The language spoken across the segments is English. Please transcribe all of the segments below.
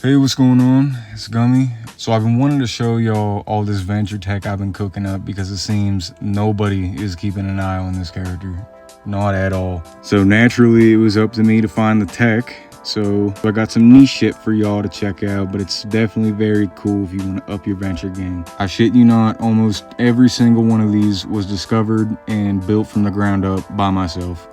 Hey, what's going on? It's Gummy. So I've been wanting to show y'all all this venture tech I've been cooking up because it seems nobody is keeping an eye on this character. Not at all. So naturally it was up to me to find the tech. So I got some niche shit for y'all to check out, but it's definitely very cool if you want to up your venture game. I shit you not, almost every single one of these was discovered and built from the ground up by myself.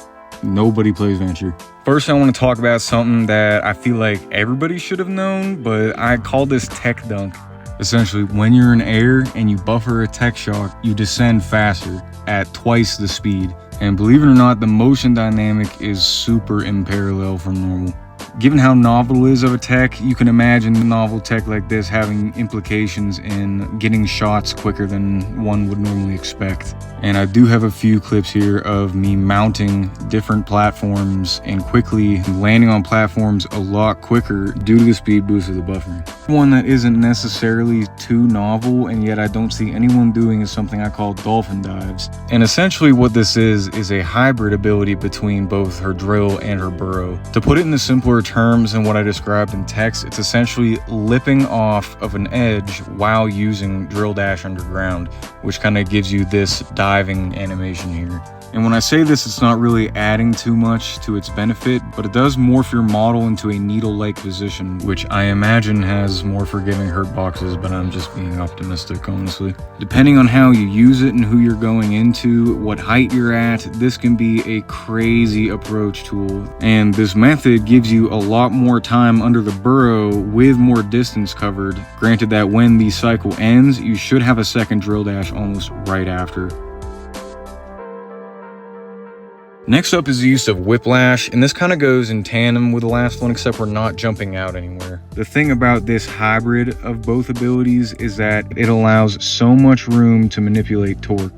Nobody plays venture. First, I want to talk about something that I feel like everybody should have known, but I call this tech dunk. Essentially, when you're in air and you buffer a tech shock, you descend faster at twice the speed. And believe it or not, the motion dynamic is super in parallel from normal. Given how novel it is of a tech, you can imagine a novel tech like this having implications in getting shots quicker than one would normally expect. And I do have a few clips here of me mounting different platforms and quickly landing on platforms a lot quicker due to the speed boost of the buffering. One that isn't necessarily too novel and yet I don't see anyone doing is something I call dolphin dives. And essentially what this is a hybrid ability between both her drill and her burrow. To put it in the simpler terms than what I described in text, it's essentially lipping off of an edge while using drill dash underground, which kind of gives you this diving animation here. And when I say this, it's not really adding too much to its benefit, but it does morph your model into a needle-like position, which I imagine has more forgiving hurt boxes, but I'm just being optimistic, honestly. Depending on how you use it and who you're going into, what height you're at, this can be a crazy approach tool. And this method gives you a lot more time under the burrow with more distance covered. Granted that when the cycle ends, you should have a second drill dash almost right after. Next up is the use of whiplash, and this kind of goes in tandem with the last one, except we're not jumping out anywhere. The thing about this hybrid of both abilities is that it allows so much room to manipulate torque.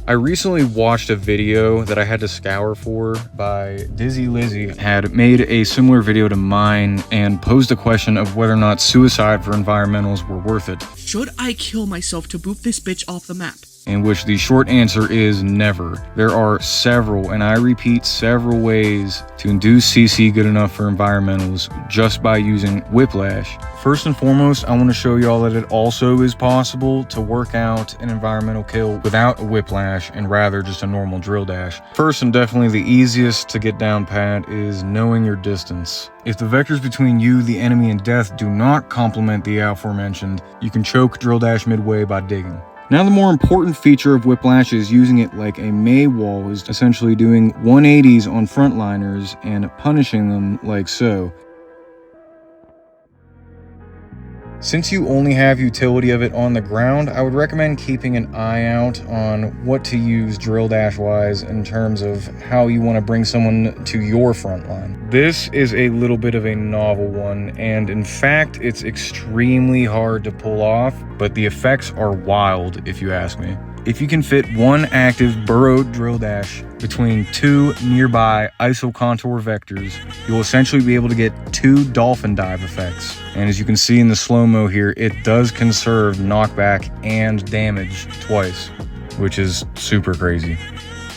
I recently watched a video that I had to scour for by Dizzy Lizzy. Had made a similar video to mine and posed a question of whether or not suicide for environmentals were worth it. Should I kill myself to boot this bitch off the map? In which the short answer is never. There are several, and I repeat, several ways to induce CC good enough for environmentals just by using whiplash. First and foremost, I want to show y'all that it also is possible to work out an environmental kill without a whiplash and rather just a normal drill dash. First and definitely the easiest to get down pat is knowing your distance. If the vectors between you, the enemy, and death do not complement the aforementioned, you can choke drill dash midway by digging. Now the more important feature of whiplash is using it like a May wall, is essentially doing 180s on frontliners and punishing them like so. Since you only have utility of it on the ground, I would recommend keeping an eye out on what to use drill dash wise in terms of how you want to bring someone to your front line. This is a little bit of a novel one, and in fact it's extremely hard to pull off, but the effects are wild if you ask me. If you can fit one active burrowed drill dash between two nearby isocontour vectors, you'll essentially be able to get two dolphin dive effects. And as you can see in the slow-mo here, it does conserve knockback and damage twice, which is super crazy.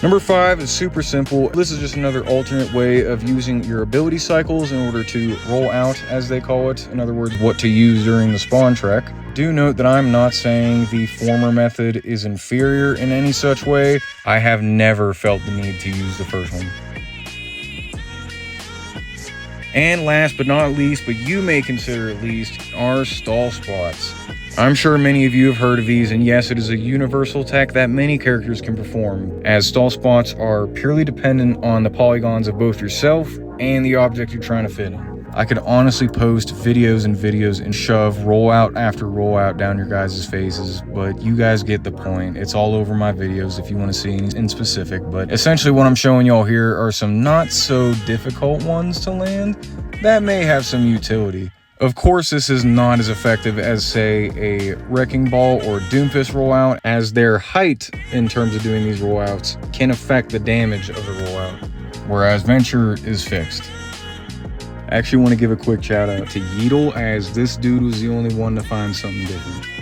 Number 5 is super simple. This is just another alternate way of using your ability cycles in order to roll out, as they call it. In other words, what to use during the spawn trek. Do note that I'm not saying the former method is inferior in any such way. I have never felt the need to use the first one. And last but not least, but you may consider at least, are stall spots. I'm sure many of you have heard of these, and yes, it is a universal tech that many characters can perform, as stall spots are purely dependent on the polygons of both yourself and the object you're trying to fit in. I could honestly post videos and shove rollout after rollout down your guys' faces, but you guys get the point. It's all over my videos if you want to see any in specific, but essentially what I'm showing y'all here are some not so difficult ones to land that may have some utility. Of course, this is not as effective as, say, a Wrecking Ball or Doomfist rollout, as their height in terms of doing these rollouts can affect the damage of the rollout, whereas Venture is fixed. I actually want to give a quick shout out to Yeetle, as this dude was the only one to find something different.